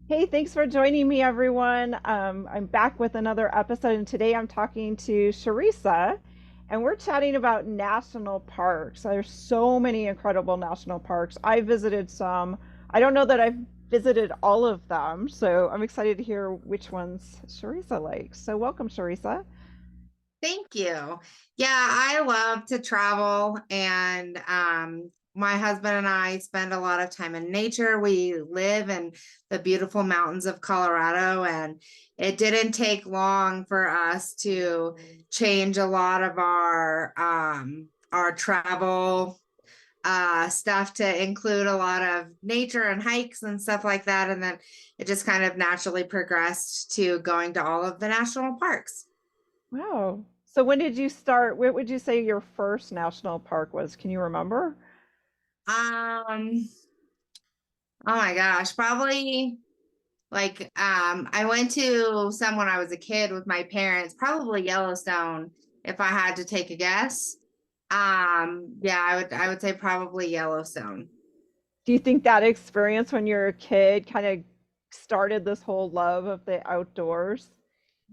Hey, thanks for joining me, everyone. I'm back with another episode, and today I'm talking to Charissa, and we're chatting about national parks. There's so many incredible national parks. I visited some. I don't know that I've visited all of them, so I'm excited to hear which ones Charissa likes. So, welcome, Charissa. Thank you. Yeah, I love to travel and my husband and I spend a lot of time in nature. We live in the beautiful mountains of Colorado, and it didn't take long for us to change a lot of our travel stuff to include a lot of nature and hikes and stuff like that. And then it just kind of naturally progressed to going to all of the national parks. Wow. So, when did you start? What would you say your first national park was? Can you remember? Um, oh my gosh, probably I went to some when I was a kid with my parents, probably Yellowstone if I had to take a guess. Yeah, I would say probably Yellowstone. Do you think that experience when you're a kid kind of started this whole love of the outdoors?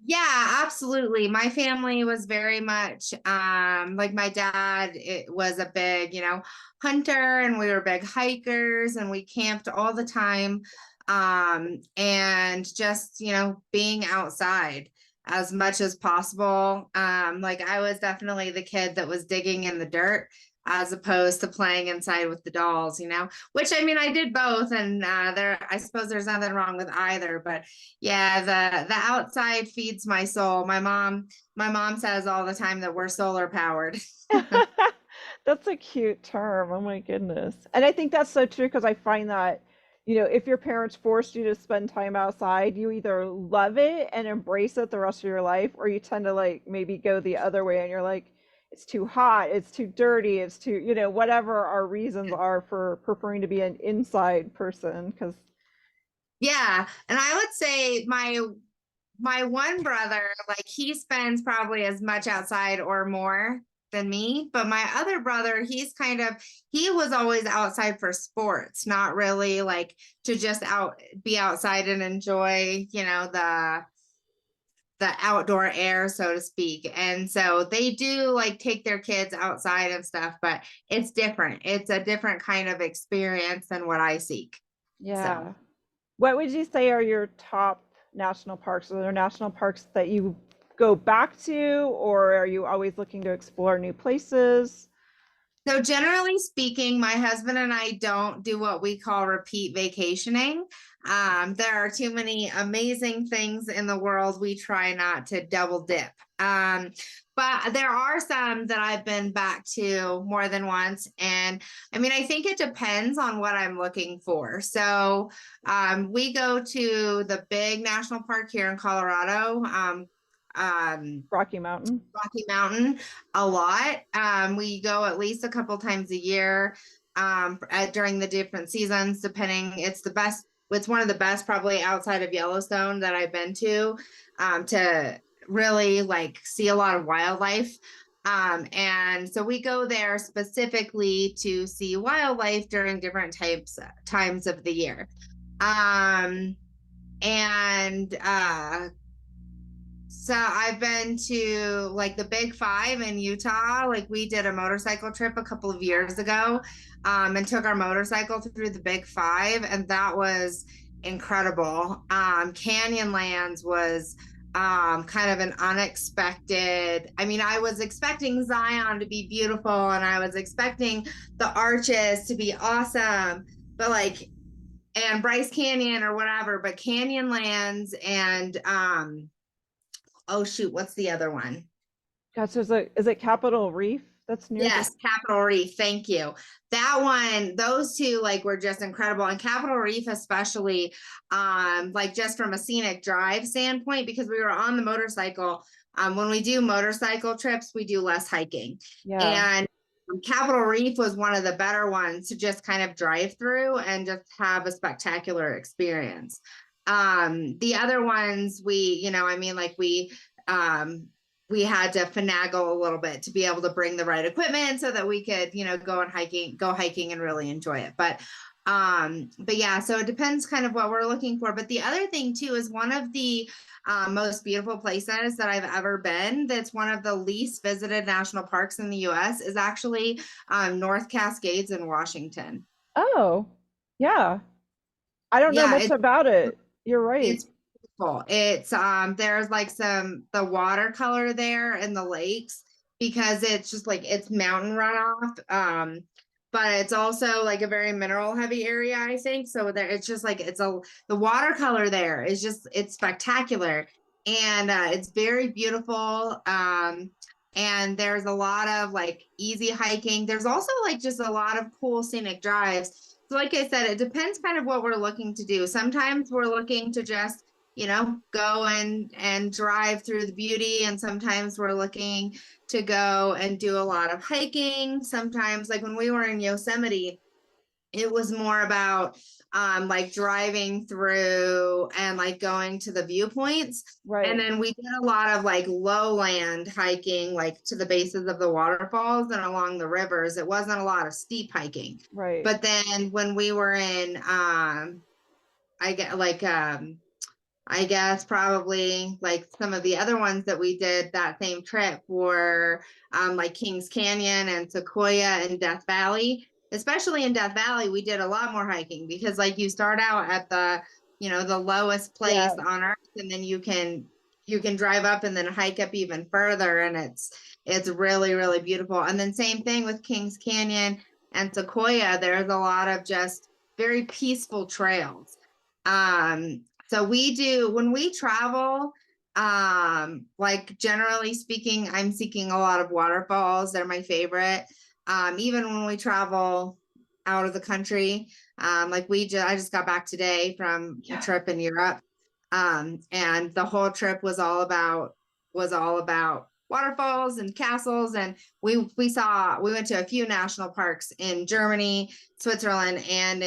Yeah, absolutely. My family was very much like my dad, it was a big, hunter, and we were big hikers, and we camped all the time. And just, being outside as much as possible. Like I was definitely the kid that was digging in the dirt as opposed to playing inside with the dolls, which I mean I did both, and I suppose there's nothing wrong with either, but yeah, the outside feeds my soul. My mom says all the time that we're solar powered. That's a cute term. Oh my goodness. And I think that's so true because I find that, if your parents forced you to spend time outside, you either love it and embrace it the rest of your life, or you tend to like maybe go the other way and you're like, it's too hot, it's too dirty, it's too, whatever our reasons are for preferring to be an inside person. Because, Yeah, and I would say my one brother, like he spends probably as much outside or more than me, but my other brother, he was always outside for sports, not really like to just be outside and enjoy, the outdoor air, so to speak. And so they do like take their kids outside and stuff, but it's different. It's a different kind of experience than what I seek. So, yeah. What would you say are your top national parks? Are there national parks that you go back to, or are you always looking to explore new places? so generally speaking, my husband and I don't do what we call repeat vacationing. There are too many amazing things in the world. We try not to double dip. But there are some that I've been back to more than once. And I mean, I think it depends on what I'm looking for. So we go to the big national park here in Colorado. Um, Rocky Mountain? Rocky Mountain a lot. We go at least a couple times a year during the different seasons, depending. It's the best. It's one of the best, probably outside of Yellowstone, that I've been to really like see a lot of wildlife. And so we go there specifically to see wildlife during different times of the year. Um, and So I've been to like the Big Five in Utah. Like we did a motorcycle trip a couple of years ago, and took our motorcycle through the Big Five, and that was incredible. Canyonlands was kind of an unexpected. I mean, I was expecting Zion to be beautiful, and I was expecting the arches to be awesome, but like and Bryce Canyon or whatever, but Canyonlands and oh shoot, what's the other one? Gosh, is it Capitol Reef that's near the Yes, Capitol Reef. Thank you. That one, those two like were just incredible. And Capitol Reef, especially, like just from a scenic drive standpoint, because we were on the motorcycle. When we do motorcycle trips, we do less hiking. yeah. And Capitol Reef was one of the better ones to just kind of drive through and just have a spectacular experience. The other ones I mean, like we had to finagle a little bit to be able to bring the right equipment so that we could, go hiking and really enjoy it. But But yeah, so it depends kind of what we're looking for. But the other thing too is one of the most beautiful places that I've ever been, that's one of the least visited national parks in the US, is actually North Cascades in Washington. Oh, yeah. I don't know Yeah, much about it. You're right. it's beautiful. It's there's like some the watercolor there in the lakes, because it's just like it's mountain runoff. But it's also like a very mineral heavy area, I think. So there it's just like the watercolor there is just it's spectacular. And it's very beautiful. And there's a lot of like easy hiking. There's also like just a lot of cool scenic drives. So like I said, it depends kind of what we're looking to do. Sometimes we're looking to just, go and drive through the beauty, and sometimes we're looking to go and do a lot of hiking. Sometimes, like when we were in Yosemite, it was more about like driving through and like going to the viewpoints. And Right. then we did a lot of like lowland hiking, like to the bases of the waterfalls and along the rivers. It wasn't a lot of steep hiking. Right. But then when we were in I get like I guess probably like some of the other ones that we did that same trip were like Kings Canyon and Sequoia and Death Valley. Especially in Death Valley, we did a lot more hiking, because like you start out at the lowest place Yeah. on earth, and then you can drive up and then hike up even further, and it's really, really beautiful. And then same thing with Kings Canyon and Sequoia. There's a lot of just very peaceful trails. So we do when we travel, like generally speaking, I'm seeking a lot of waterfalls. They're my favorite. Even when we travel out of the country, like I just got back today from a Yeah. trip in Europe. And the whole trip was all about waterfalls and castles. And we went to a few national parks in Germany, Switzerland, and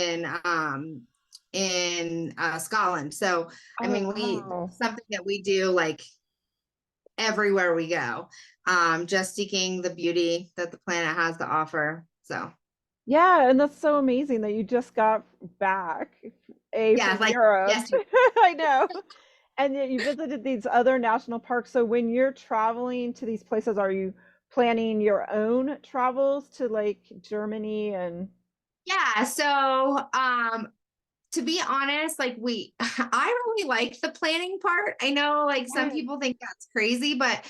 in Scotland. So, I Oh, mean, wow. something that we do like everywhere we go, just seeking the beauty that the planet has to offer. So, Yeah, and that's so amazing that you just got back, yeah, from it's like, Europe. yes, I know. And yet you visited these other national parks. So when you're traveling to these places, are you planning your own travels to like Germany and yeah. So, to be honest, like I really like the planning part. I know like some yeah, people think that's crazy, but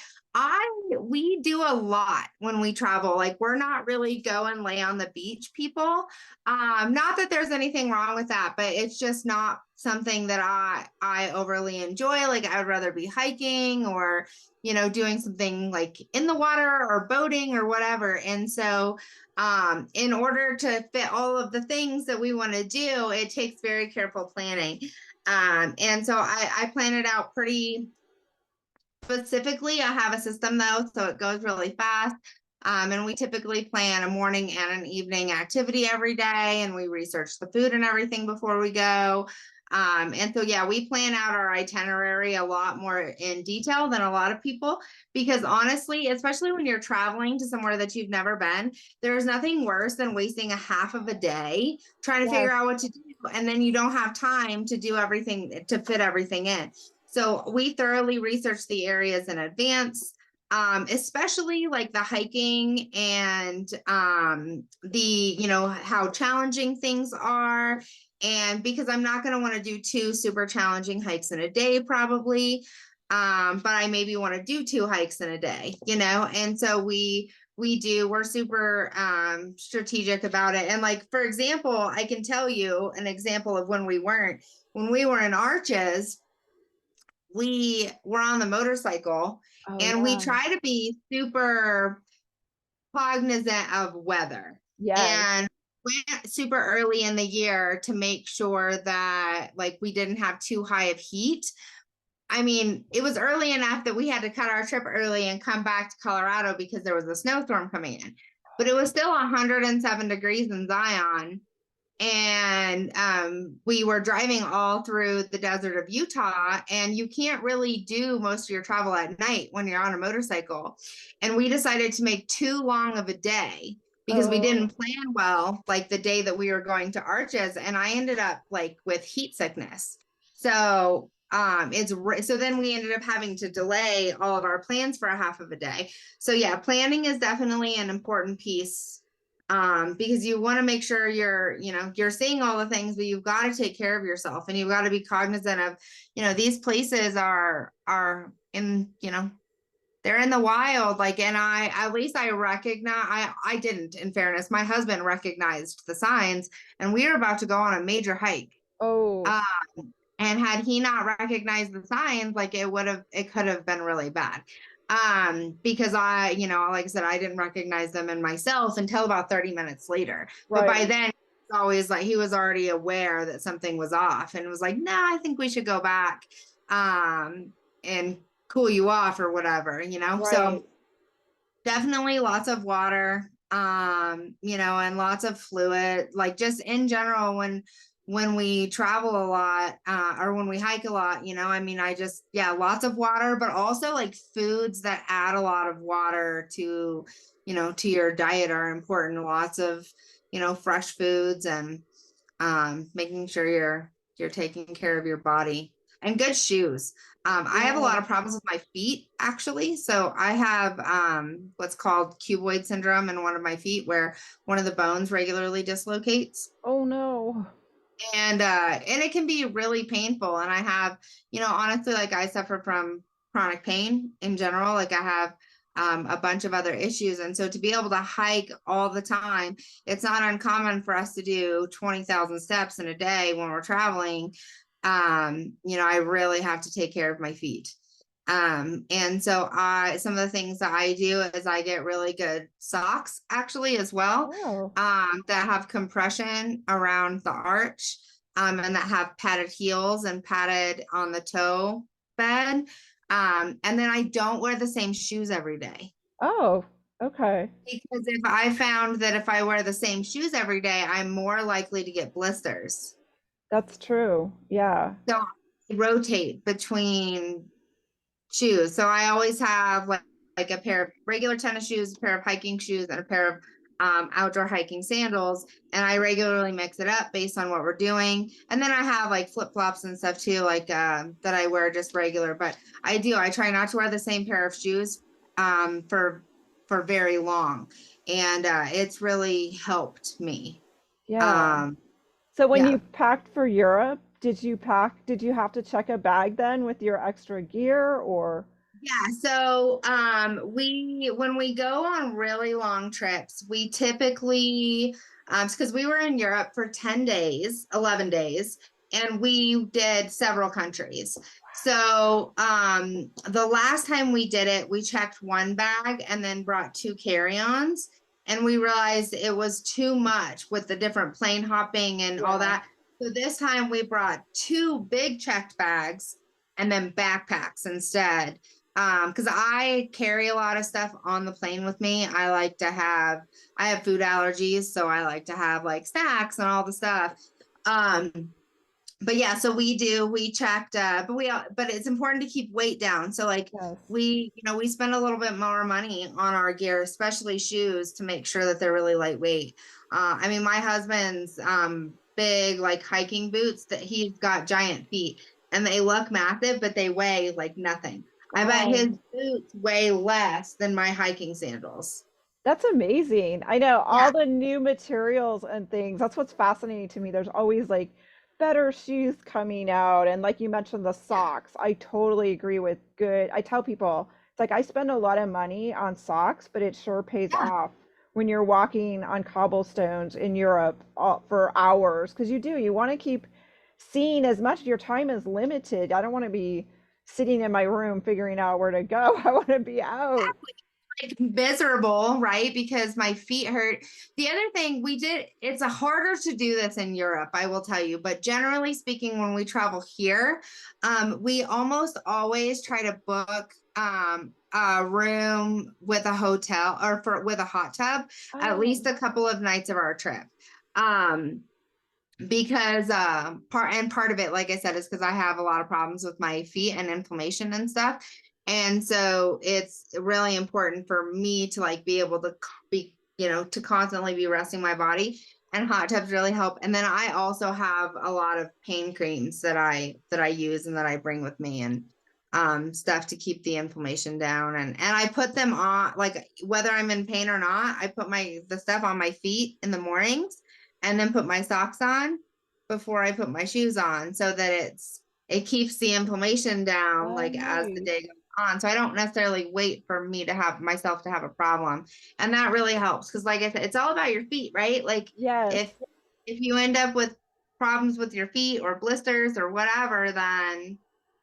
we do a lot when we travel. Like we're not really go and lay on the beach people. Not that there's anything wrong with that, but it's just not something that I overly enjoy. Like I would rather be hiking, or doing something like in the water or boating or whatever. And so in order to fit all of the things that we want to do, it takes very careful planning. And so I plan it out pretty specifically. I have a system though, so it goes really fast. And we typically plan a morning and an evening activity every day, and we research the food and everything before we go. And so, yeah, we plan out our itinerary a lot more in detail than a lot of people, because honestly, especially when you're traveling to somewhere that you've never been, there's nothing worse than wasting a half of a day trying to yes, figure out what to do. And then you don't have time to do everything, to fit everything in. So we thoroughly research the areas in advance, especially like the hiking and how challenging things are. And because I'm not going to want to do two super challenging hikes in a day, probably, but I maybe want to do two hikes in a day, and so we're super strategic about it. And like, for example, I can tell you an example of when we were in Arches, we were on the motorcycle, oh and we yeah, try to be super cognizant of weather, yes, and went super early in the year to make sure that like we didn't have too high of heat. I mean, it was early enough that we had to cut our trip early and come back to Colorado because there was a snowstorm coming in, but it was still 107 degrees in Zion. And we were driving all through the desert of Utah, and you can't really do most of your travel at night when you're on a motorcycle. And we decided to make too long of a day. because we Oh, didn't plan well, like the day that we were going to Arches, and I ended up like with heat sickness. So so then we ended up having to delay all of our plans for a half of a day. So yeah, planning is definitely an important piece, because you want to make sure you're seeing all the things, but you've got to take care of yourself, and you've got to be cognizant of, these places are in, they're in the wild, like, and at least I recognize, I didn't, in fairness, my husband recognized the signs, and we were about to go on a major hike. oh, Um, and had he not recognized the signs, like, it could have been really bad. Because like I said, I didn't recognize them in myself until about 30 minutes later. But by right. then, it's always like he was already aware that something was off and was like, no, I think we should go back, and cool you off or whatever, Right. So definitely lots of water, and lots of fluid, like just in general when we travel a lot, or when we hike a lot, I mean, yeah, lots of water, but also like foods that add a lot of water to your diet are important. Lots of, fresh foods, and making sure you're taking care of your body, and good shoes. I have a Yeah. lot of problems with my feet, actually. So I have what's called cuboid syndrome in one of my feet, where one of the bones regularly dislocates, Oh no. and it can be really painful. And I have, honestly, like, I suffer from chronic pain in general. Like, I have a bunch of other issues, and so to be able to hike all the time, it's not uncommon for us to do 20,000 steps in a day when we're traveling. I really have to take care of my feet. And so some of the things that I do is I get really good socks, actually, as well, Oh, that have compression around the arch, and that have padded heels and padded on the toe bed. And then I don't wear the same shoes every day, oh, okay. because if I found that if I wear the same shoes every day, I'm more likely to get blisters. That's true. Yeah. So I rotate between shoes. So I always have like a pair of regular tennis shoes, a pair of hiking shoes, and a pair of outdoor hiking sandals. And I regularly mix it up based on what we're doing. And then I have like flip flops and stuff too, like that I wear just regular. But I try not to wear the same pair of shoes for very long, and it's really helped me. Yeah. Um, So when you yeah. packed for Europe, did you have to check a bag then with your extra gear or? Yeah, so when we go on really long trips, we typically because we were in Europe for 10 days, 11 days, and we did several countries. So the last time we did it, we checked one bag and then brought two carry-ons, and we realized it was too much with the different plane hopping and all Yeah. that. So this time we brought two big checked bags and then backpacks instead, because I carry a lot of stuff on the plane with me. I have food allergies, so I like to have like snacks and all the stuff. Um, but yeah, so we checked, but it's important to keep weight down. So like Yes. we spend a little bit more money on our gear, especially shoes, to make sure that they're really lightweight. I mean, my husband's big like hiking boots, that he's got giant feet, and they look massive, but they weigh like nothing. I bet his Wow. boots weigh less than my hiking sandals. That's amazing. I know Yeah. all the new materials and things. That's what's fascinating to me. There's always like better shoes coming out. And like you mentioned, the Yeah. socks. I totally agree with good. I tell people, it's like I spend a lot of money on socks, but it sure pays Yeah. off when you're walking on cobblestones in Europe for hours. Because you do, you want to keep seeing as much. Your time is limited. I don't want to be sitting in my room figuring out where to go. I want to be out. Like miserable, right? Because my feet hurt. The other thing we did, it's a harder to do this in Europe, I will tell you, but generally speaking, when we travel here, we almost always try to book a room with a hotel, or with a hot tub at least Oh, a couple of nights of our trip. Um, because part of it, like I said, is because I have a lot of problems with my feet and inflammation and stuff, and so it's really important for me to like be able to be to constantly be resting my body, and hot tubs really help. And then I also have a lot of pain creams that I use and that I bring with me, and stuff to keep the inflammation down. And I put them on, like, whether I'm in pain or not, I put the stuff on my feet in the mornings and then put my socks on before I put my shoes on, so that it keeps the inflammation down, Oh, like, as the nice. day goes on. So I don't necessarily wait for me to have myself to have a problem. And that really helps, because, like I said, it's all about your feet, right? Like, Yes. if you end up with problems with your feet or blisters or whatever, then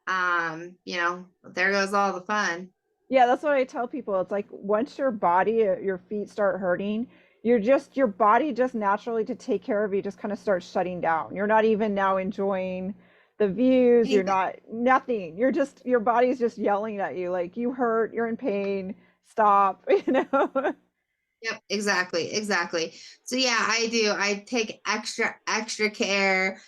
there goes all the fun. Yeah, that's what I tell people. It's like once your feet start hurting, your body just naturally to take care of you just kind of starts shutting down. You're not even now enjoying the views, you're Anything. not nothing. Your body's just yelling at you like you hurt, you're in pain, stop, you know. Yep, exactly, exactly. So yeah, I do. I take extra care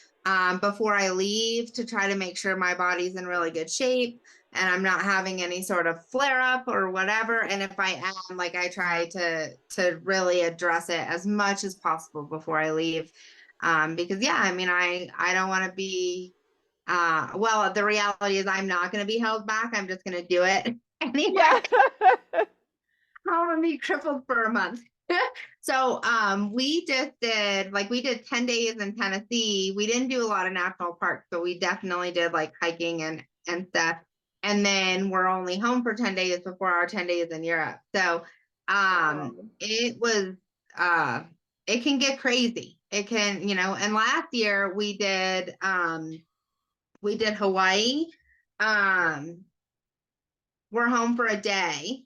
before I leave, to try to make sure my body's in really good shape and I'm not having any sort of flare up or whatever. And if I am, like, I try to really address it as much as possible before I leave. Because yeah, I mean, I don't want to be well, the reality is I'm not going to be held back. I'm just going to do it Yeah. anyway. I'm gonna be crippled for a month. So we did 10 days in Tennessee. We didn't do a lot of national parks, but we definitely did, like, hiking and stuff. And then we're only home for 10 days before our 10 days in Europe. So Wow. it was uh it can get crazy. It can, and last year we did Hawaii. Um we're home for a day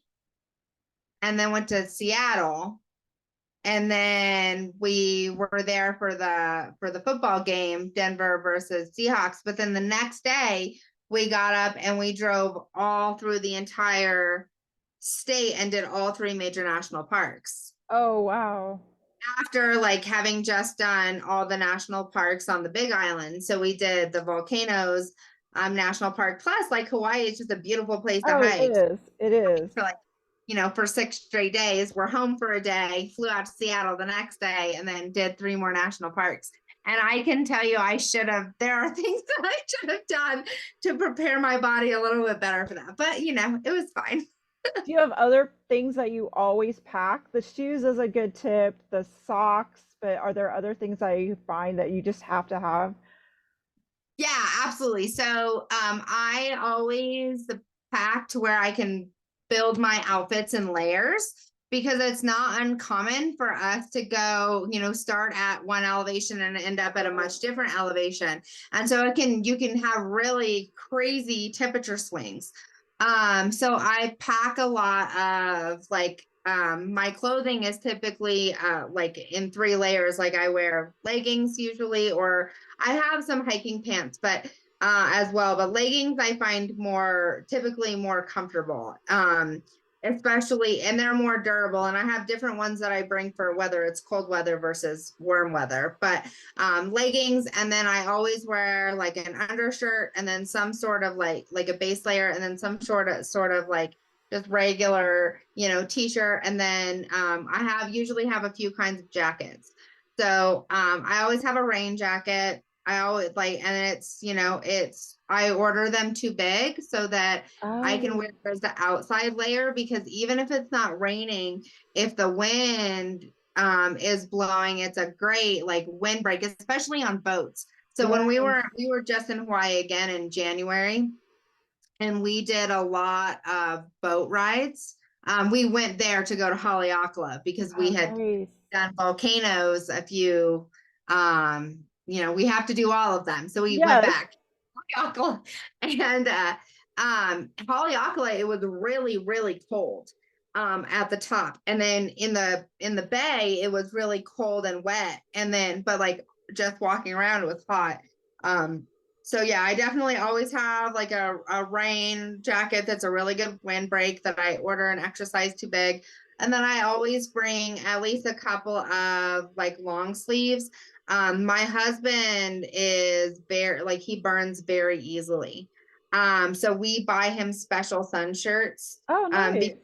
and then went to Seattle, and then we were there for the football game, Denver versus Seahawks. But then the next day we got up and we drove all through the entire state and did all three major national parks, Oh, wow. after, like, having just done all the national parks on the Big Island. So we did the volcanoes national park, plus, like, Hawaii is just a beautiful place to Oh, it hike is. It is. for, like, for 6 straight days. We're home for a day, flew out to Seattle the next day, and then did three more national parks. And I can tell you, there are things that I should have done to prepare my body a little bit better for that. But, it was fine. Do you have other things that you always pack? The shoes is a good tip, the socks, but are there other things that you find that you just have to have? Yeah, absolutely. So I always pack to where I can build my outfits in layers, because it's not uncommon for us to go, start at one elevation and end up at a much different elevation. And so you can have really crazy temperature swings. So I pack a lot of, like, my clothing is typically like in three layers. Like, I wear leggings usually, or I have some hiking pants, but as well. But leggings I find typically more comfortable, especially, and they're more durable. And I have different ones that I bring for whether it's cold weather versus warm weather. But leggings, and then I always wear, like, an undershirt, and then some sort of, like a base layer, and then some sort of like just regular, t-shirt. And then I usually have a few kinds of jackets. So I always have a rain jacket. I always, like, and I order them too big so that I can Oh, wear as the outside layer, because even if it's not raining, if the wind is blowing, it's a great, like, windbreak, especially on boats. So when we yes. were just in Hawaii again in January, and we did a lot of boat rides. We went there to go to Haleakala because we Oh, had nice. done volcanoes a few. We have to do all of them, so we went Yes. back to Haleakala, and Haleakala, it was really, really cold at the top, and then in the bay it was really cold and wet, and then, but, like, just walking around it was hot. um so yeah, I definitely always have, like, a rain jacket that's a really good windbreak that I order an extra size too big. And then I always bring at least a couple of, like, long sleeves. My husband is very, like, he burns very easily. So we buy him special sun shirts. Oh, nice.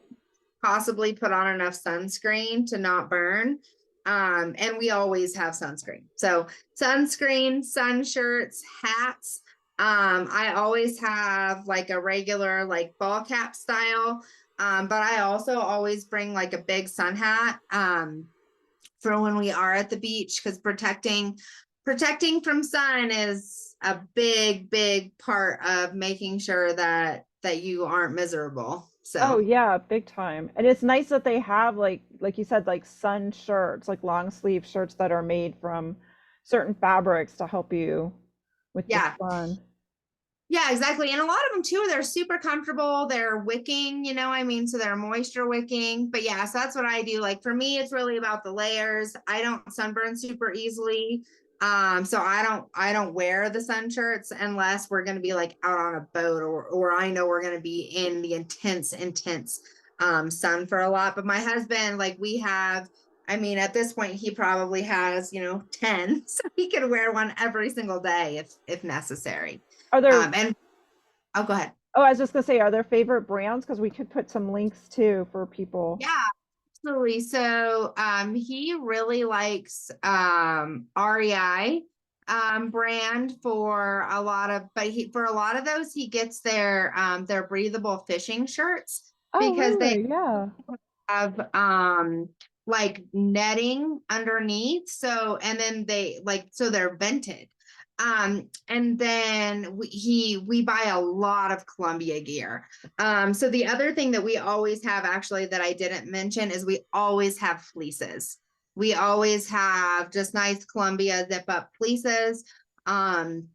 possibly put on enough sunscreen to not burn. And we always have sunscreen. So sunscreen, sun shirts, hats. I always have like a regular like ball cap style. But I also always bring like a big sun hat for when we are at the beach, because protecting from sun is a big part of making sure that you aren't miserable. Oh So yeah, big time. And it's nice that they have like you said, like sun shirts, like long sleeve shirts that are made from certain fabrics to help you with the yeah. sun. Yeah, exactly. And a lot of them too, they're super comfortable. They're wicking, I mean, so they're moisture wicking. But yeah, so that's what I do. Like for me, it's really about the layers. I don't sunburn super easily. So I don't wear the sun shirts unless we're gonna be like out on a boat, or I know we're gonna be in the intense sun for a lot. But my husband, like we have, I mean, at this point, he probably has, 10, so he can wear one every single day if necessary. Are there And oh, go ahead. Oh, I was just gonna say, are there favorite brands? Because we could put some links too for people. Yeah, absolutely. So he really likes REI brand for a lot of, but for a lot of those, he gets their breathable fishing shirts Oh, because they really? Yeah. have like netting underneath. So and then they like so they're vented. And then we buy a lot of Columbia gear. So the other thing that we always have, actually, that I didn't mention, is we always have fleeces. We always have just nice Columbia zip up fleeces. And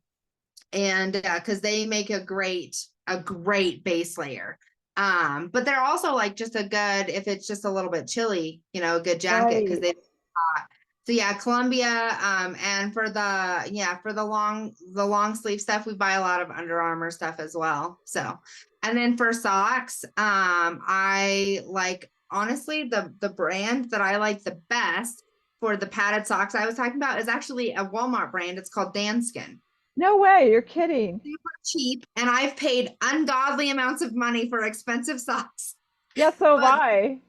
because they make a great base layer. But they're also like just a good, if it's just a little bit chilly, a good jacket, because Right. they hot. So yeah, Columbia. And for the long sleeve stuff, we buy a lot of Under Armour stuff as well. So, and then for socks, I like, honestly, the brand that I like the best for the padded socks I was talking about is actually a Walmart brand. It's called Danskin. No way, you're kidding. Super cheap, and I've paid ungodly amounts of money for expensive socks. Yeah, so have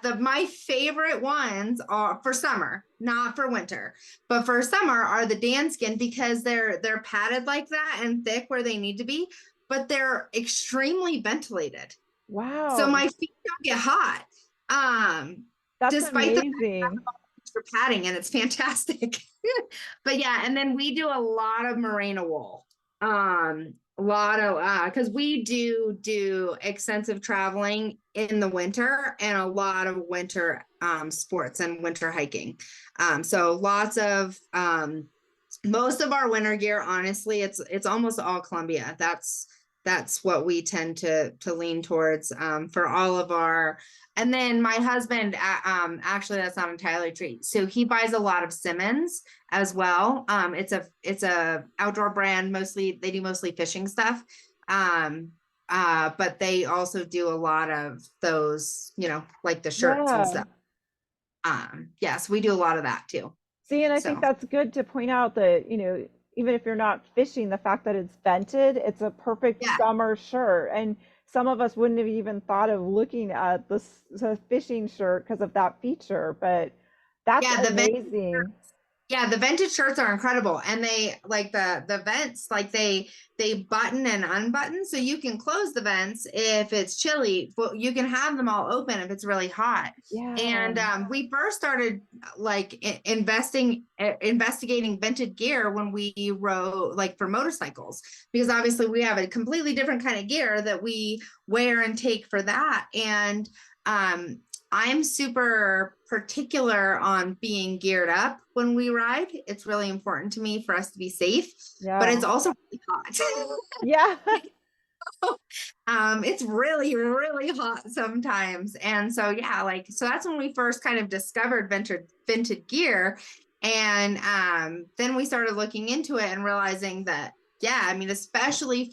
But I. my favorite ones are for summer, not for winter, but for summer are the Danskin, because they're padded like that and thick where they need to be, but they're extremely ventilated. So Wow. my feet don't get hot. Um, That's Despite the amazing. extra padding, and it's fantastic. But yeah, and then we do a lot of merino wool. A lot of because we do extensive traveling in the winter, and a lot of winter sports and winter hiking. So lots of most of our winter gear, honestly, it's almost all Columbia. That's what we tend to lean towards for all of our. And then my husband, actually, that's not entirely true. So he buys a lot of Simmons as well. It's a outdoor brand. Mostly, they do mostly fishing stuff. But they also do a lot of those, like the shirts and Yeah. stuff. Yes, we do a lot of that too. See, and I think So that's good to point out that, even if you're not fishing, the fact that it's vented, it's a perfect yeah, summer shirt. And some of us wouldn't have even thought of looking at the fishing shirt because of that feature, but that's yeah, amazing. the vintage shirts are incredible, and they like the vents, like they button and unbutton, so you can close the vents if it's chilly, but you can have them all open if it's really hot. Yeah. And we first started like investigating vintage gear when we rode like for motorcycles, because obviously we have a completely different kind of gear that we wear and take for that. And I'm super particular on being geared up when we ride. It's really important to me for us to be safe, but Yeah. it's also really hot. Yeah. It's really, really hot sometimes. And so, yeah, like, so that's when we first kind of discovered vintage gear. And then we started looking into it and realizing that, yeah, I mean, especially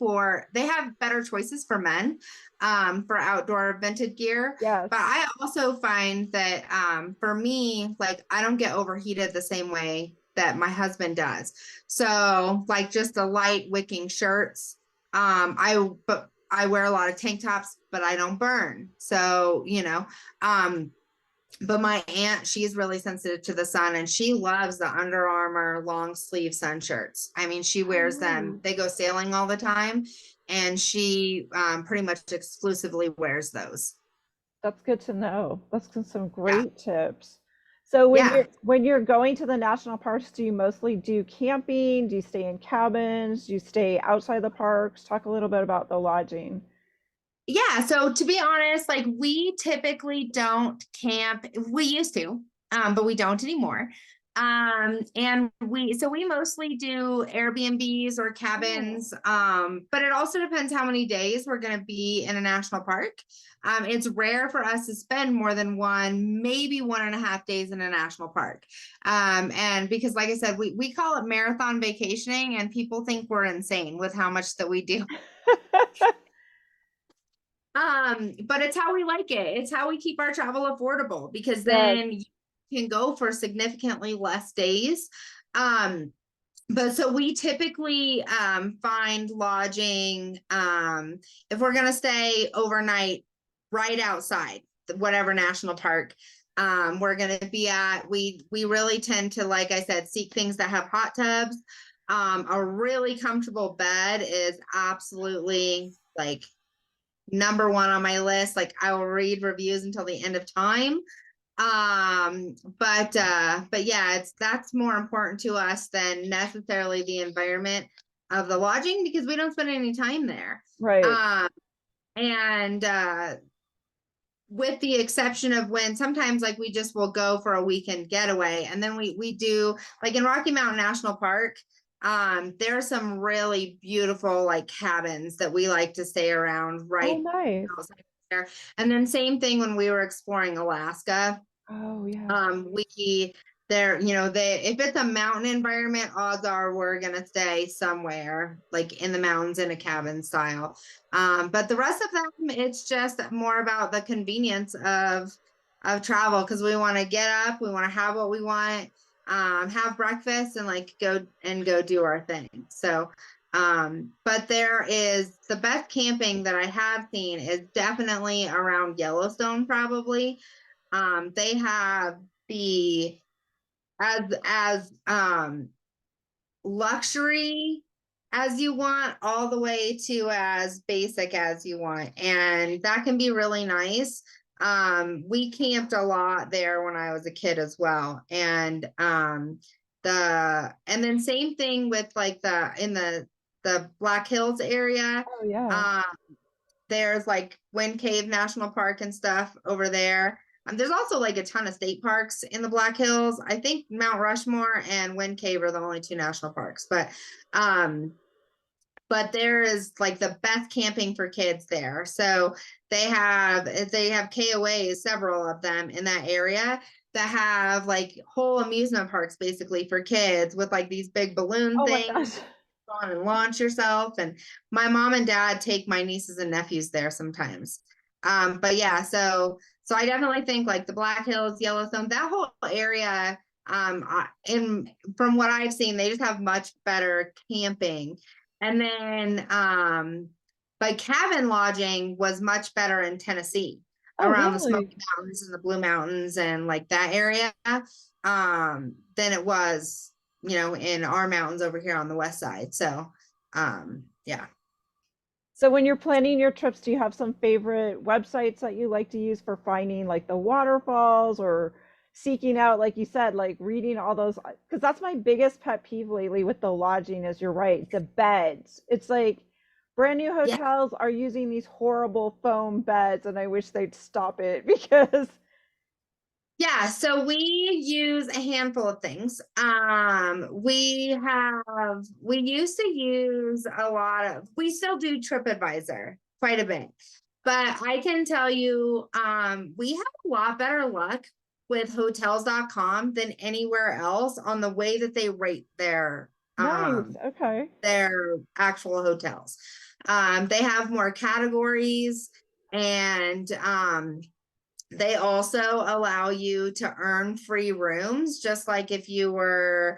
they have better choices for men for outdoor vintage gear. Yes. But I also find that for me, like, I don't get overheated the same way that my husband does. So, like, just the light wicking shirts. But I wear a lot of tank tops, but I don't burn. So, but my aunt, she's really sensitive to the sun and she loves the Under Armour long sleeve sun shirts. I mean, she Oh, wears them. nice. They go sailing all the time and she pretty much exclusively wears those. That's good to know. Some Yeah. great tips. So Yeah. when you're going to the national parks, do you mostly do camping? Do you stay in cabins? Do you stay outside the parks? Talk a little bit about the lodging. Yeah, so to be honest, like we typically don't camp. We used to, but we don't anymore. And we mostly do Airbnbs or Oh, cabins. But it also depends how many days we're going to be in a national park. It's rare for us to spend more than one, maybe 1.5 days in a national park. And because like I said, we call it marathon vacationing, and people think we're insane with how much that we do. But it's how we like it. It's how we keep our travel affordable because yes. then you can go for significantly less days. Um, but so we typically find lodging if we're gonna stay overnight right outside whatever national park we're gonna be at. We really tend to, like I said, seek things that have hot tubs. A really comfortable bed is absolutely like number one on my list. Like I will read reviews until the end of time. But yeah, that's more important to us than necessarily the environment of the lodging because we don't spend any time there. Right. Um, and with the exception of when sometimes like we just will go for a weekend getaway and then we do like in Rocky Mountain National Park. There are some really beautiful like cabins that we like to stay around Oh, right nice. outside there. And then same thing when we were exploring Alaska. Oh, yeah. We there, they if it's a mountain environment, odds are we're gonna stay somewhere like in the mountains in a cabin style. But the rest of them, it's just more about the convenience of travel because we want to get up, we want to have what we want, have breakfast, and like go do our thing. So, but there is the best camping that I have seen is definitely around Yellowstone, probably. They have the as luxury as you want all the way to as basic as you want, and that can be really nice. We camped a lot there when I was a kid as well, and then same thing with like the Black Hills area. Oh, yeah. um there's like Wind Cave National Park and stuff over there. There's also like a ton of state parks in the Black Hills. I think Mount Rushmore and Wind Cave are the only two national parks, um, but there is like the best camping for kids there. So they have KOAs, several of them in that area that have like whole amusement parks basically for kids with like these big balloon Oh my things gosh. on and launch yourself. And my mom and dad take my nieces and nephews there sometimes. But yeah, so I definitely think like the Black Hills, Yellowstone, that whole area, in from what I've seen, they just have much better camping. And then but cabin lodging was much better in Tennessee Oh, around the really? Smoky Mountains and the Blue Mountains and like that area than it was in our mountains over here on the west side. So, yeah. So when you're planning your trips, do you have some favorite websites that you like to use for finding like the waterfalls or seeking out, like you said, like reading all those? Because that's my biggest pet peeve lately with the lodging is you're right, the beds. It's like brand new Yeah. hotels are using these horrible foam beds, and I wish they'd stop it because Yeah, so we use a handful of things. We used to use we still do TripAdvisor quite a bit, but I can tell you, we have a lot better luck with hotels.com than anywhere else on the way that they rate nice. Okay. their actual hotels. They have more categories and they also allow you to earn free rooms, just like if you were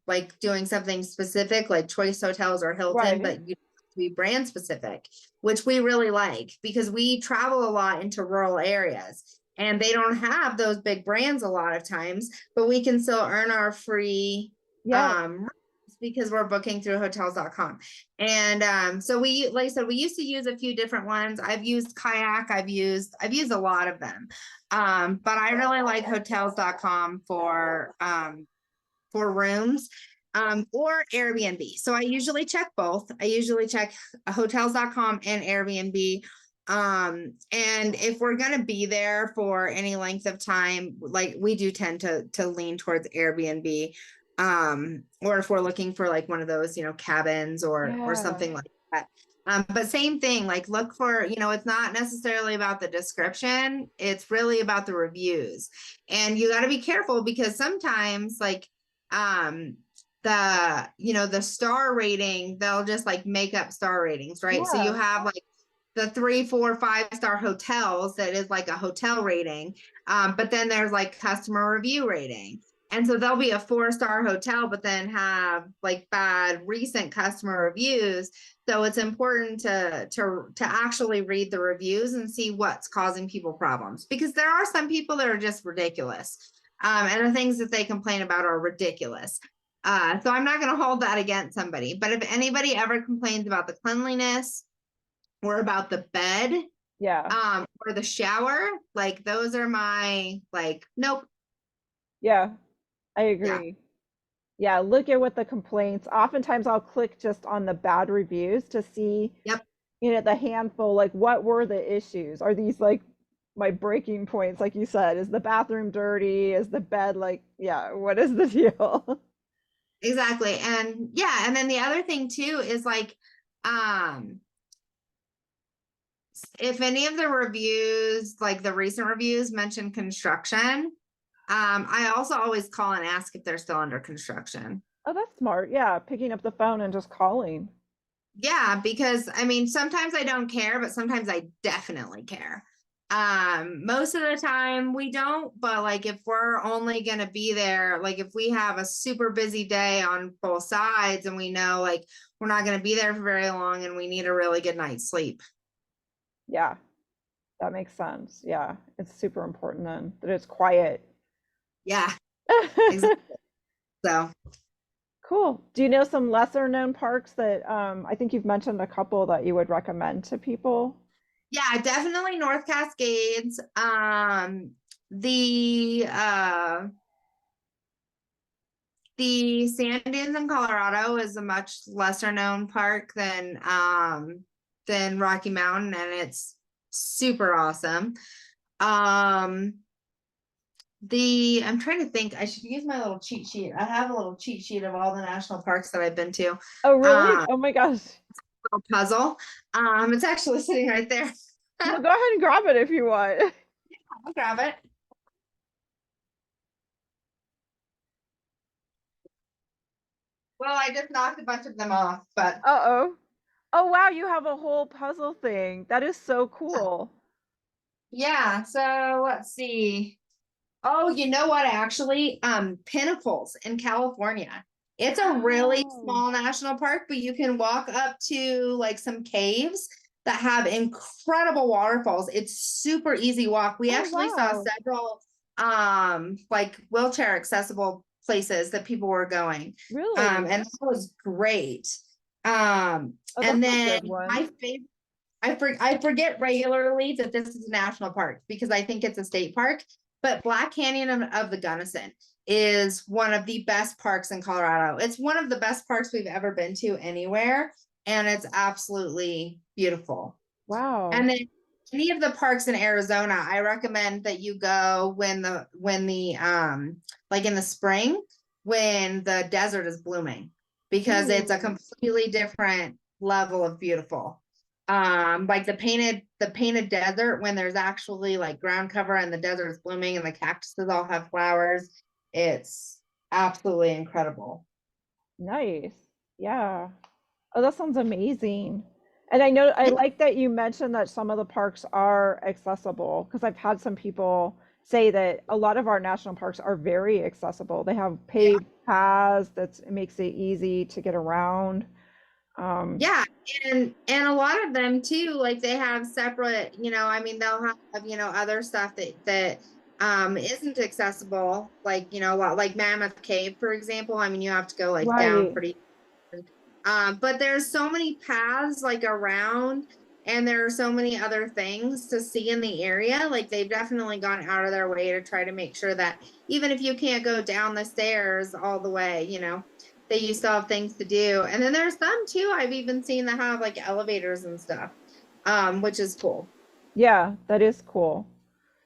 like doing something specific like Choice Hotels or Hilton, Right. but you to be brand specific, which we really like because we travel a lot into rural areas and they don't have those big brands a lot of times, but we can still earn our free Yeah. because we're booking through hotels.com. And so we, like I said, we used to use a few different ones. I've used Kayak, I've used a lot of them. But I really like hotels.com for rooms, or Airbnb. So I usually check both. I usually check hotels.com and Airbnb. And if we're going to be there for any length of time, like we do tend to lean towards Airbnb. Or if we're looking for like one of those, cabins or Yeah. something like that. But same thing, like look for, it's not necessarily about the description. It's really about the reviews. And you got to be careful because sometimes like, the star rating, they'll just like make up star ratings, right? So you Yeah. have like the 3, 4, 5-star hotels that is like a hotel rating. But then there's like customer review rating. And so there'll be a 4-star hotel, but then have like bad recent customer reviews. So it's important to actually read the reviews and see what's causing people problems, because there are some people that are just ridiculous. And the things that they complain about are ridiculous. So I'm not going to hold that against somebody. But if anybody ever complains about the cleanliness or about the bed, Yeah. or the shower, like those are my like, nope. Yeah. I Yeah. agree. Yeah, look at what the complaints. Oftentimes I'll click just on the bad reviews to see, Yep. the handful, like what were the issues? Are these like my breaking points, like you said? Is the bathroom dirty? Is the bed like, yeah, what is the deal? Exactly. And yeah, and then the other thing too is like, um, if any of the reviews, like the recent reviews mention construction, I also always call and ask if they're still under construction. Oh, that's smart. Yeah, picking up the phone and just calling. Yeah, because I mean, sometimes I don't care, but sometimes I definitely care. Most of the time we don't, but like if we're only going to be there, like if we have a super busy day on both sides and we know like we're not going to be there for very long and we need a really good night's sleep. Yeah, that makes sense. Yeah, it's super important then that it's quiet. Yeah, exactly. So, Cool. Do you know some lesser known parks that I think you've mentioned a couple that you would recommend to people? yeah, definitely North Cascades. The Sand Dunes in Colorado is a much lesser known park than Rocky Mountain, and it's super awesome. Um, I'm trying to think. I should use my little cheat sheet. I have a little cheat sheet of all the national parks that I've been to. Oh, really? Oh my gosh. Little puzzle. It's actually sitting right there. Well, go ahead and grab it if you want. I'll grab it. Well, I just knocked a bunch of them off, but Uh-oh. Oh, wow, you have a whole puzzle thing. That is so cool. yeah. So let's see. Oh, you know what? Actually, Pinnacles in California. It's a really Oh, small national park, but you can walk up to like some caves that have incredible waterfalls. It's super easy walk. We oh, actually saw wow. several like wheelchair accessible places that people were going. Really? And that was great. Um, Oh, and that's a then good one. my favorite I forget regularly that this is a national park because I think it's a state park, but Black Canyon of the Gunnison is one of the best parks in Colorado. It's one of the best parks we've ever been to anywhere, and it's absolutely beautiful. Wow. And then any of the parks in Arizona, I recommend that you go when the like in the spring when the desert is blooming, because it's a Ooh. completely different level of beautiful. Like the painted desert, when there's actually like ground cover and the desert is blooming and the cactuses all have flowers, it's absolutely incredible. Nice. Yeah. Oh, that sounds amazing. And I know I Yeah, like that you mentioned that some of the parks are accessible because I've had some people say that a lot of our national parks are very accessible. They have yeah, paved paths it makes it easy to get around. Yeah, and a lot of them too, like they have separate, I mean, they'll have, other stuff that isn't accessible, like, a lot like Mammoth Cave, for example. I mean, you have to go like down Right. pretty. But there's so many paths like around, and there are so many other things to see in the area. Like they've definitely gone out of their way to try to make sure that even if you can't go down the stairs all the way, that you still have things to do. And then there's some too, I've even seen that have like elevators and stuff, which is cool. Yeah, that is cool.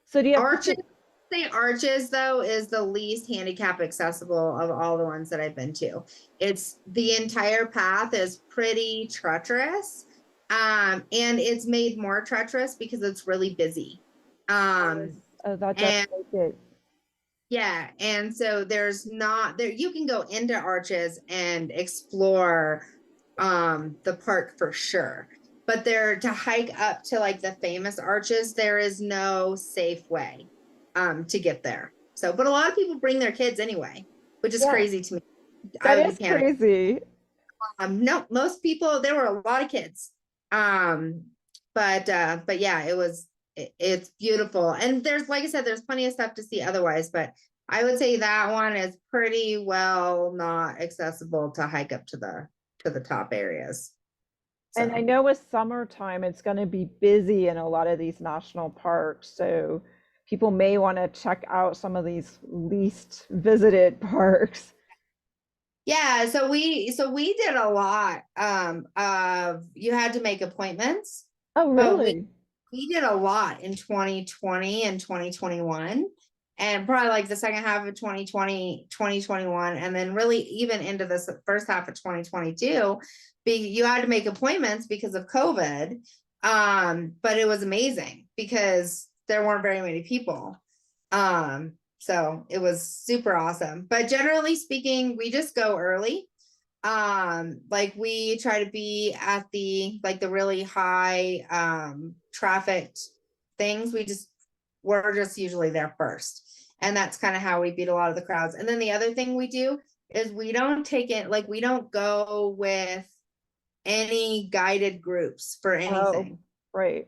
So do you have Arches, people? say Arches though is the least handicap accessible of all the ones that I've been to. It's the entire path is pretty treacherous. And it's made more treacherous because it's really busy. Oh, that does And make it. yeah, and so there's not there you can go into Arches and explore the park for sure. But there to hike up to like the famous arches, there is no safe way to get there. So, but a lot of people bring their kids anyway, which is Yeah, crazy to me. I that would be is panicking. crazy. No, most people, there were a lot of kids. Um, but yeah, it's beautiful. And there's, like I said, there's plenty of stuff to see otherwise, but I would say that one is pretty well not accessible to hike up to the top areas. And I So know with summertime, it's going to be busy in a lot of these national parks. So people may want to check out some of these least visited parks. yeah, so we did a lot of you had to make appointments, Oh, but we really? we did a lot in 2020 and 2021, and probably like the second half of 2020, 2021, and then really even into the first half of 2022. You had to make appointments because of COVID. But it was amazing because there weren't very many people. So it was super awesome. But generally speaking, we just go early. Like we try to be at the really high trafficked things. We're just usually there first. And that's kind of how we beat a lot of the crowds. And then the other thing we do is we don't take it, like we don't go with any guided groups for Oh, anything. right.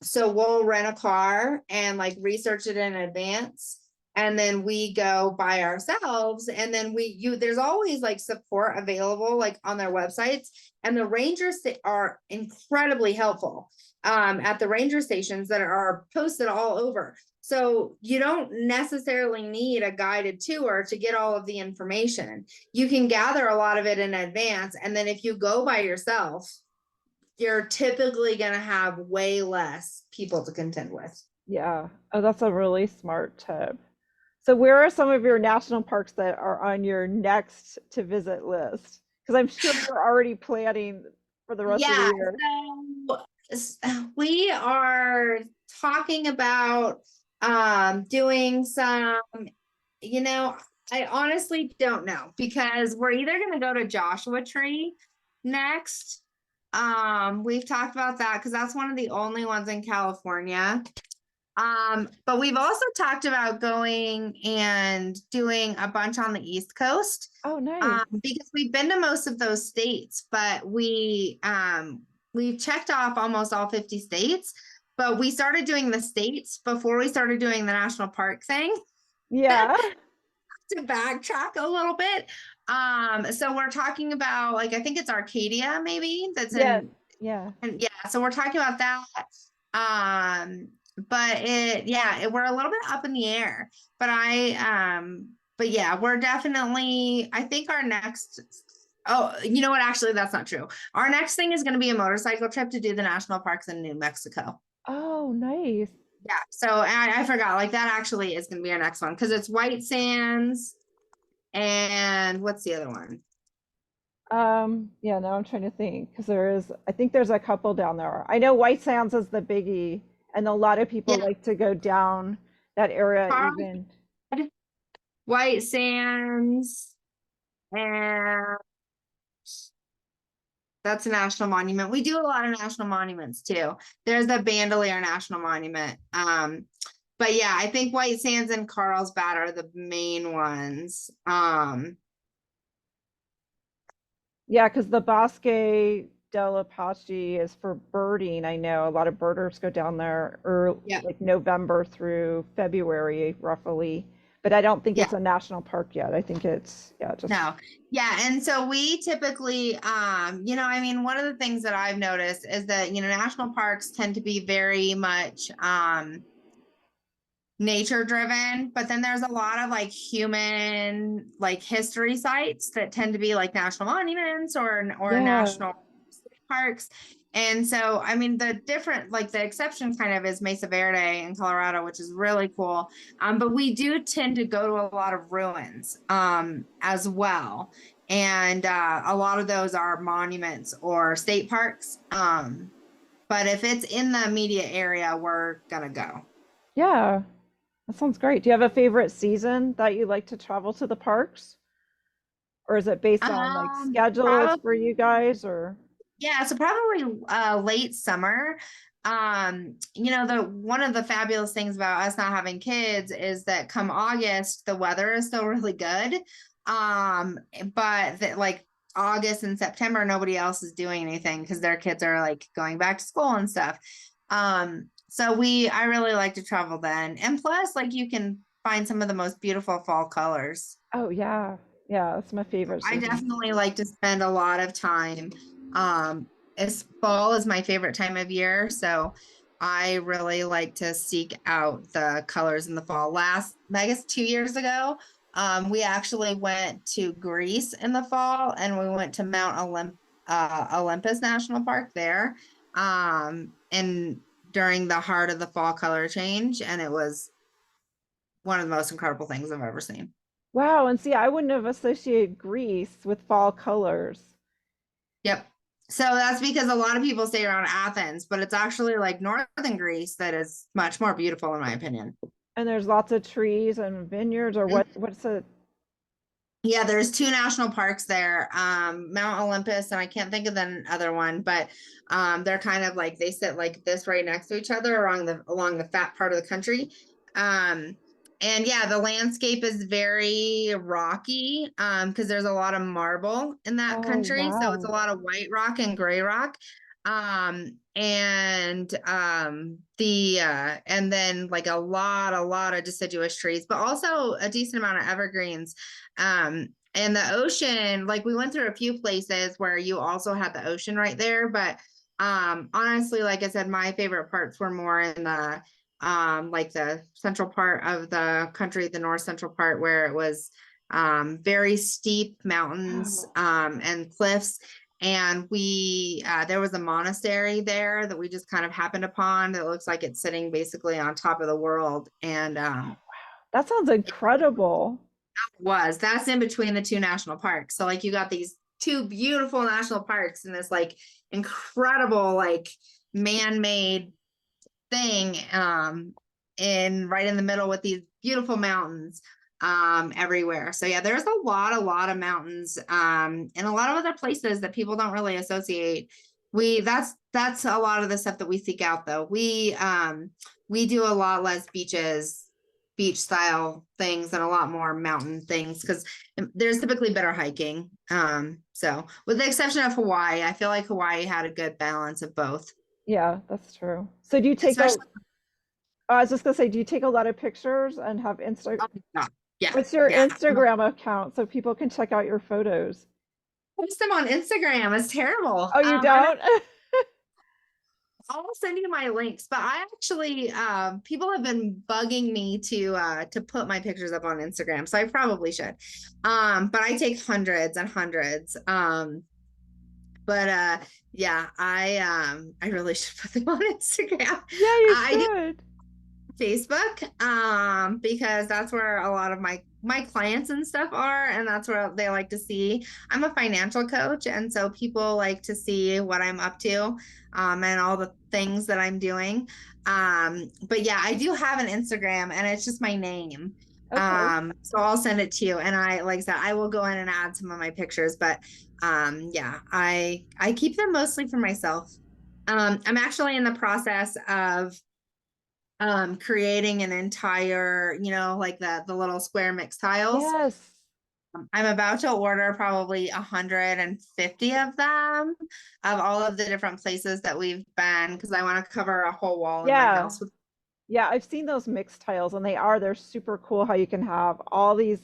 So we'll rent a car and like research it in advance. And then we go by ourselves. And then there's always like support available, like on their websites. And the rangers are incredibly helpful at the ranger stations that are posted all over. So you don't necessarily need a guided tour to get all of the information. You can gather a lot of it in advance. And then if you go by yourself, you're typically going to have way less people to contend with. Yeah. Oh, that's a really smart tip. So where are some of your national parks that are on your next to visit list? Because I'm sure you're already planning for the rest of the Yeah, year. we are talking about doing some, you know, I honestly don't know because we're either going to go to Joshua Tree next. We've talked about that because that's one of the only ones in California. But we've also talked about going and doing a bunch on the East Coast, Oh, nice. because we've been to most of those states, but we've checked off almost all 50 states, but we started doing the states before we started doing the national park thing. Yeah. To backtrack a little bit. So we're talking about like I think it's Arcadia, maybe that's Yes. in Yeah. and yeah, so we're talking about that. Um, but we're a little bit up in the air. But yeah, we're definitely, I think our next, oh, you know what? Actually, that's not true. Our next thing is going to be a motorcycle trip to do the national parks in New Mexico. Oh, nice. Yeah. So I forgot, like that actually is going to be our next one because it's White Sands and what's the other one? Yeah, now I'm trying to think because I think there's a couple down there. I know White Sands is the biggie, and a lot of people Yeah. like to go down that area Carlsbad, even. White Sands, and that's a national monument. We do a lot of national monuments too. There's the Bandelier National Monument. But yeah, I think White Sands and Carlsbad are the main ones. Yeah, because the Bosque del Apache is for birding. I know a lot of birders go down there, or Yeah. like November through February, roughly. But I don't think Yeah. it's a national park yet. I think it's, yeah, just. No. Yeah. And so we typically, I mean, one of the things that I've noticed is that, national parks tend to be very much nature driven, but then there's a lot of like human like history sites that tend to be like national monuments or Yeah. national parks. And so, I mean, the different, like the exception kind of is Mesa Verde in Colorado, which is really cool. But we do tend to go to a lot of ruins as well. And a lot of those are monuments or state parks. But if it's in the immediate area, we're gonna go. Yeah. That sounds great. Do you have a favorite season that you like to travel to the parks? Or is it based on like schedules for Probably, you guys or? yeah, so probably late summer. The one of the fabulous things about us not having kids is that come August, the weather is still really good. But that like August and September, nobody else is doing anything because their kids are like going back to school and stuff. So I really like to travel then. And plus, like you can find some of the most beautiful fall colors. Oh yeah. Yeah, that's my favorite I season. definitely like to spend a lot of time. As fall is my favorite time of year, so I really like to seek out the colors in the fall. I guess 2 years ago, we actually went to Greece in the fall, and we went to Olympus National Park there, and during the heart of the fall color change, and it was one of the most incredible things I've ever seen. Wow, and see, I wouldn't have associated Greece with fall colors. Yep. So that's because a lot of people stay around Athens, but it's actually like northern Greece that is much more beautiful, in my opinion. And there's lots of trees and vineyards, or what's it? Yeah, there's two national parks there, Mount Olympus, and I can't think of the other one, but they're kind of like they sit like this right next to each other along the fat part of the country. Um, and yeah, the landscape is very rocky because there's a lot of marble in that Oh, country, so it's a wow. lot of white rock and gray rock. And then like a lot of deciduous trees, but also a decent amount of evergreens. And the ocean, like we went through a few places where you also had the ocean right there, but honestly, like I said, my favorite parts were more in the like the central part of the country, the north central part where it was very steep mountains Oh, and cliffs. And there was a monastery there that we just kind of happened upon that looks like it's sitting basically on top of the world. And that sounds incredible. that's in between the two national parks. So like you got these two beautiful national parks and this like incredible like man-made thing in right in the middle with these beautiful mountains everywhere. So yeah, there's a lot of mountains and a lot of other places that people don't really associate. That's a lot of the stuff that we seek out though. We do a lot less beach style things and a lot more mountain things because there's typically better hiking. So with the exception of Hawaii, I feel like Hawaii had a good balance of both. Yeah, that's true. So do you take a, Especially, I was just gonna say, do you take a lot of pictures and have Insta? oh, yeah, yeah, What's your yeah. Instagram account so people can check out your photos? Post them on Instagram. It's terrible. Oh, you don't? I'll send you my links, but I actually people have been bugging me to put my pictures up on Instagram, so I probably should. But I take hundreds and hundreds. But yeah, I really should put them on Instagram. Yeah, you I do should. Facebook because that's where a lot of my clients and stuff are, and that's where they like to see. I'm a financial coach, and so people like to see what I'm up to and all the things that I'm doing. But yeah, I do have an Instagram, and it's just my name. Okay. So I'll send it to you, and I like I said I will go in and add some of my pictures, but yeah, I keep them mostly for myself. I'm actually in the process of creating an entire, like the little square mix tiles. Yes. I'm about to order probably 150 of them of all of the different places that we've been because I want to cover a whole wall in my Yeah. house with. Yeah, I've seen those mixed tiles and they're super cool how you can have all these,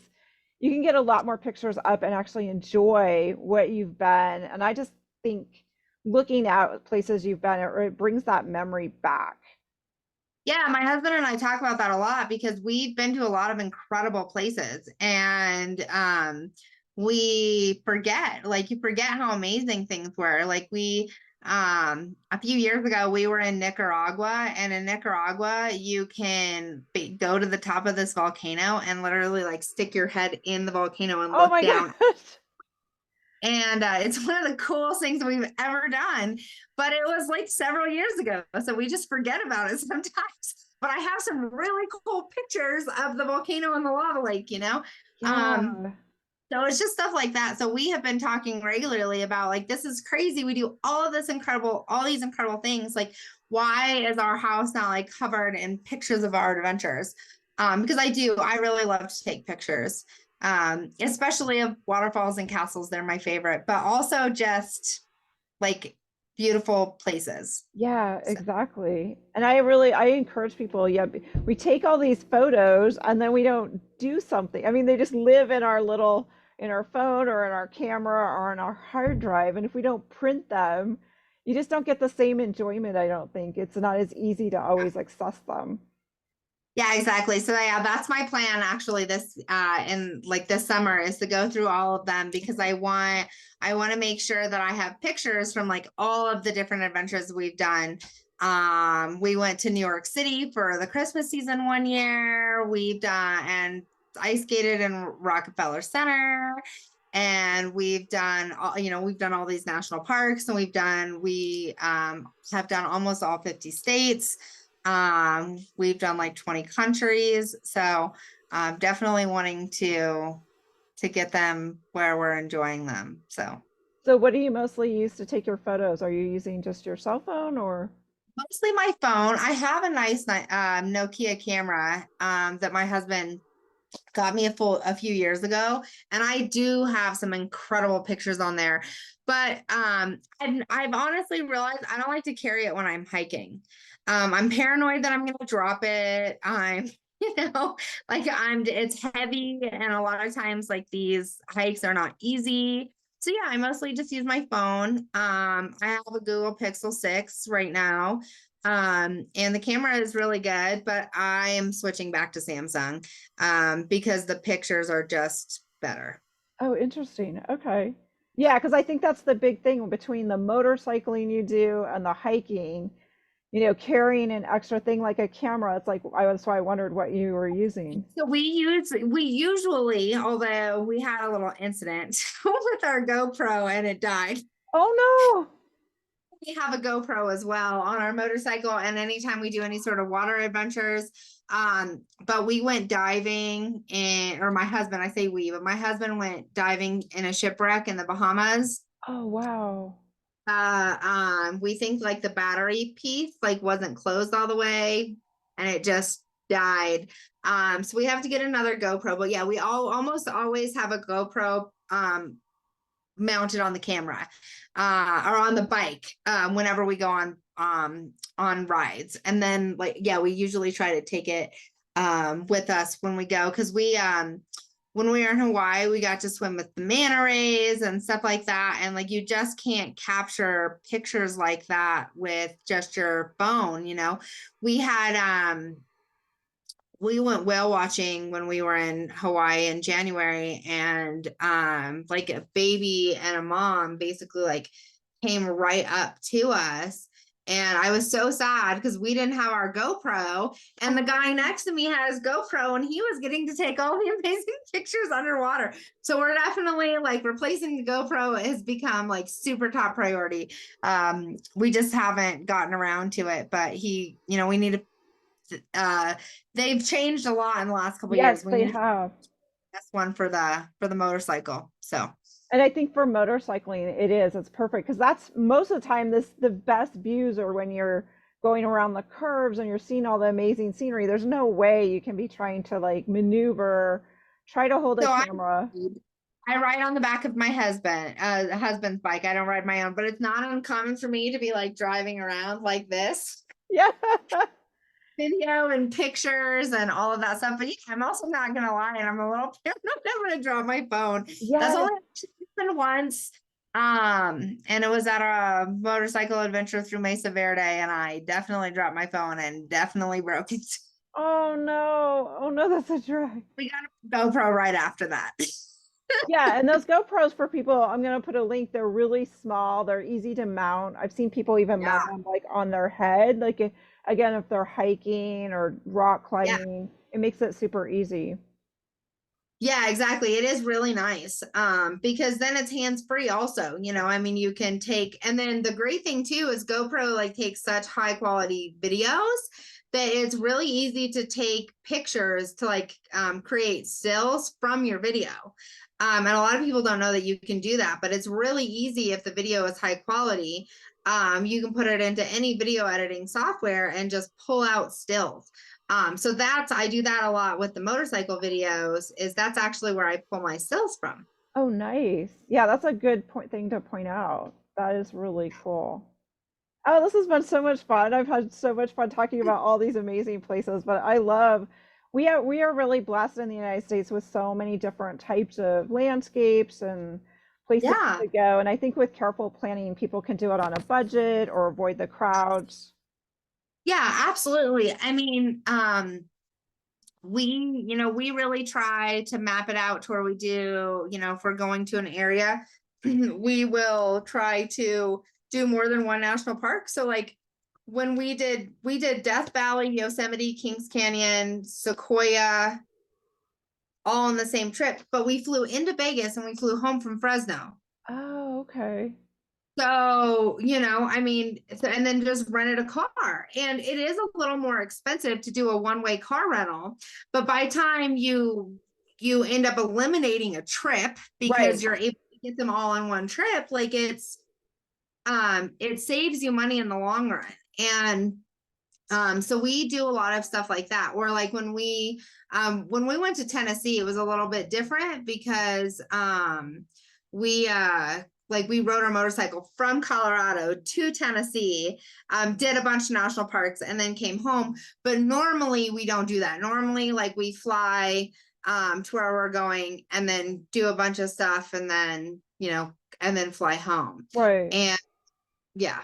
you can get a lot more pictures up and actually enjoy what you've been. And I just think looking at places you've been, it brings that memory back. Yeah, my husband and I talk about that a lot because we've been to a lot of incredible places and we forget, like you forget how amazing things were. Like we a few years ago we were in Nicaragua, and in Nicaragua you can go to the top of this volcano and literally like stick your head in the volcano and Oh look my down. gosh. And it's one of the coolest things we've ever done. But it was like several years ago. So we just forget about it sometimes. But I have some really cool pictures of the volcano and the lava lake, you know? Um, Yeah. so it's just stuff like that. So we have been talking regularly about like, this is crazy. We do all of this incredible, all these incredible things. Like, why is our house not like covered in pictures of our adventures? Because I really love to take pictures, especially of waterfalls and castles. They're my favorite, but also just like beautiful places. Yeah, So. exactly. And I encourage people, yeah, we take all these photos and then we don't do something. I mean, they just live in our little, in our phone or in our camera or on our hard drive. And if we don't print them, you just don't get the same enjoyment, I don't think. It's not as easy to always access them. Yeah, exactly. So yeah, that's my plan actually this in like this summer is to go through all of them because I want to make sure that I have pictures from like all of the different adventures we've done. We went to New York City for the Christmas season one year. We've done and ice skated in Rockefeller Center. And we've done all, we've done all these national parks, and we have done almost all 50 states. We've done like 20 countries. So definitely wanting to get them where we're enjoying them. So So what do you mostly use to take your photos? Are you using just your cell phone or? mostly my phone. I have a nice Nokia camera that my husband got me a few years ago, and I do have some incredible pictures on there. But I've honestly realized I don't like to carry it when I'm hiking. I'm paranoid that I'm going to drop it. I'm like it's heavy, and a lot of times like these hikes are not easy. So yeah, I mostly just use my phone. I have a Google Pixel 6 right now. And the camera is really good, but I am switching back to Samsung because the pictures are just better. Oh, interesting. Okay. Yeah, because I think that's the big thing between the motorcycling you do and the hiking, carrying an extra thing like a camera. It's like that's why I wondered what you were using. So we usually, although we had a little incident with our GoPro and it died. Oh We have a GoPro as well on our motorcycle, and anytime we do any sort of water adventures, but we went diving or my husband, I say we, but my husband went diving in a shipwreck in the Bahamas. no. Oh wow. We think like the battery piece like wasn't closed all the way and it just died. So we have to get another GoPro, but yeah, we all almost always have a GoPro mounted on the camera or on the bike whenever we go on rides. And then like yeah, we usually try to take it with us when we go because when we were in Hawaii, we got to swim with the manta rays and stuff like that. And like, you just can't capture pictures like that with just your phone, We had, we went whale watching when we were in Hawaii in January, and like a baby and a mom basically like came right up to us, and I was so sad because we didn't have our GoPro, and the guy next to me had his GoPro and he was getting to take all the amazing pictures underwater. So we're definitely like replacing the GoPro has become like super top priority. We just haven't gotten around to it, but we need to they've changed a lot in the last couple of Yes, years. We they need to have. that's one for the motorcycle. So And I think for motorcycling, it is. It's perfect because that's most of the time the best views are when you're going around the curves and you're seeing all the amazing scenery. There's no way you can be trying to like maneuver, try to hold a so I camera. I ride on the back of my husband's bike. I don't ride my own, but it's not uncommon for me to be like driving around like this, Yeah. video and pictures and all of that stuff. But yeah, I'm also not gonna lie, and I'm a little paranoid. I'm gonna drop my phone. That's Yes. only happened once. And it was at a motorcycle adventure through Mesa Verde, and I definitely dropped my phone and definitely broke it. Oh no. Oh no, that's a drag. We got a GoPro right after that. Yeah, and those GoPros for people, I'm gonna put a link. They're really small. They're easy to mount. I've seen people even mount Yeah, them like on their head. Like again, if they're hiking or rock yeah. climbing, it makes it super easy. Yeah, exactly. It is really nice. Because then it's hands-free also, I mean, you can take, and then the great thing too is GoPro like takes such high quality videos that it's really easy to take pictures to like create stills from your video. And a lot of people don't know that you can do that, but it's really easy if the video is high quality. You can put it into any video editing software and just pull out stills. So I do that a lot with the motorcycle videos, is that's actually where I pull my stills from. Oh, nice. Yeah, that's a good thing to point out. That is really cool. Oh, this has been so much fun. I've had so much fun talking about all these amazing places, but I love we are really blessed in the United States with so many different types of landscapes and places Yeah. to go. And I think with careful planning, people can do it on a budget or avoid the crowds. Yeah, absolutely. I mean, we really try to map it out to where we do, if we're going to an area, we will try to do more than one national park. So like when we did Death Valley, Yosemite, Kings Canyon, Sequoia, all on the same trip, but we flew into Vegas and we flew home from Fresno. Oh, okay. So, I mean, and then just rented a car. And it is a little more expensive to do a one-way car rental, but by time you end up eliminating a trip Right. because you're able to get them all on one trip, like it saves you money in the long run. And so we do a lot of stuff like that. Or like when we went to Tennessee, it was a little bit different because we like we rode our motorcycle from Colorado to Tennessee, did a bunch of national parks and then came home. But normally we don't do that. Normally, like we fly to where we're going and then do a bunch of stuff and then, and then fly home. Right. And yeah.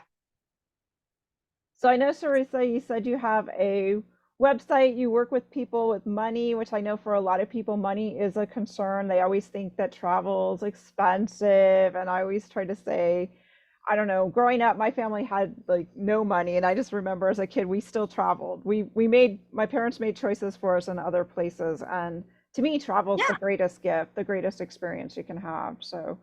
So I know, Sarisa, you said you have a website, you work with people with money, which I know for a lot of people, money is a concern. They always think that travel is expensive. And I always try to say, I don't know, growing up, my family had like no money. And I just remember as a kid, we still traveled. My parents made choices for us in other places. And to me, travel is the Yeah. greatest gift, the greatest experience you can have. So,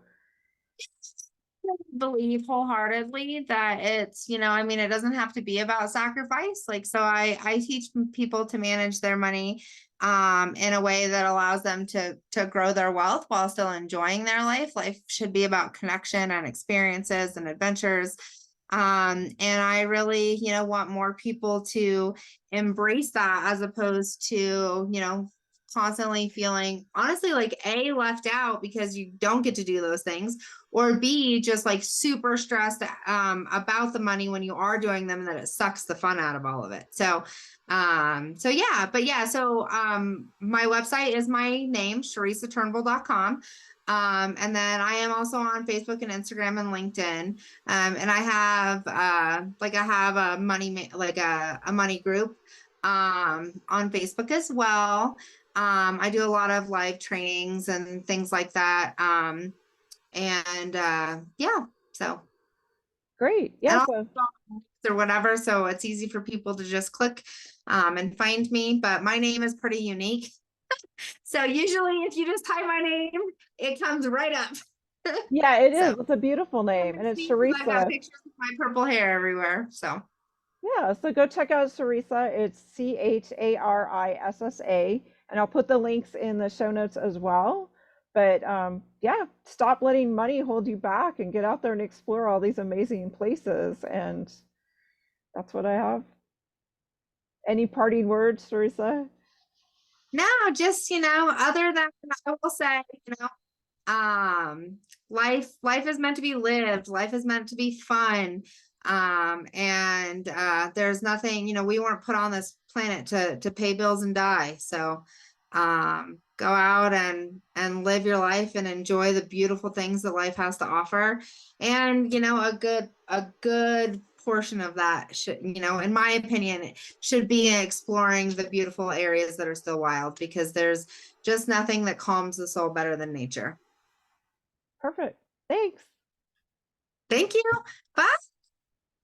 Believe wholeheartedly that it's, I mean, it doesn't have to be about sacrifice. Like, so I teach people to manage their money in a way that allows them to grow their wealth while still enjoying their life. Life should be about connection and experiences and adventures. And I really, want more people to embrace that as opposed to, constantly feeling honestly like A, left out because you don't get to do those things, or B, just like super stressed about the money when you are doing them, and that it sucks the fun out of all of it. So yeah, but yeah, so my website is my name, CharissaTurnbull.com. And then I am also on Facebook and Instagram and LinkedIn. And I have a a money group on Facebook as well. I do a lot of live trainings and things like that. And yeah, so great. and Yeah. I'll So, or whatever, so it's easy for people to just click and find me. But my name is pretty unique, so usually if you just type my name, it comes right up. yeah, it is. So It's a beautiful name. And it's I've got Charissa. pictures of my purple hair everywhere. So Yeah, so go check out Charissa. It's Charissa, and I'll put the links in the show notes as well. But yeah, stop letting money hold you back and get out there and explore all these amazing places. And that's what I have. Any parting words, Charissa? no, just other than I will say, Life is meant to be lived. Life is meant to be fun. And there's nothing, we weren't put on this planet to pay bills and die. So go out and live your life and enjoy the beautiful things that life has to offer. And a good portion of that should, in my opinion, should be exploring the beautiful areas that are still wild, because there's just nothing that calms the soul better than nature. Perfect. Thanks. Thank you. Bye.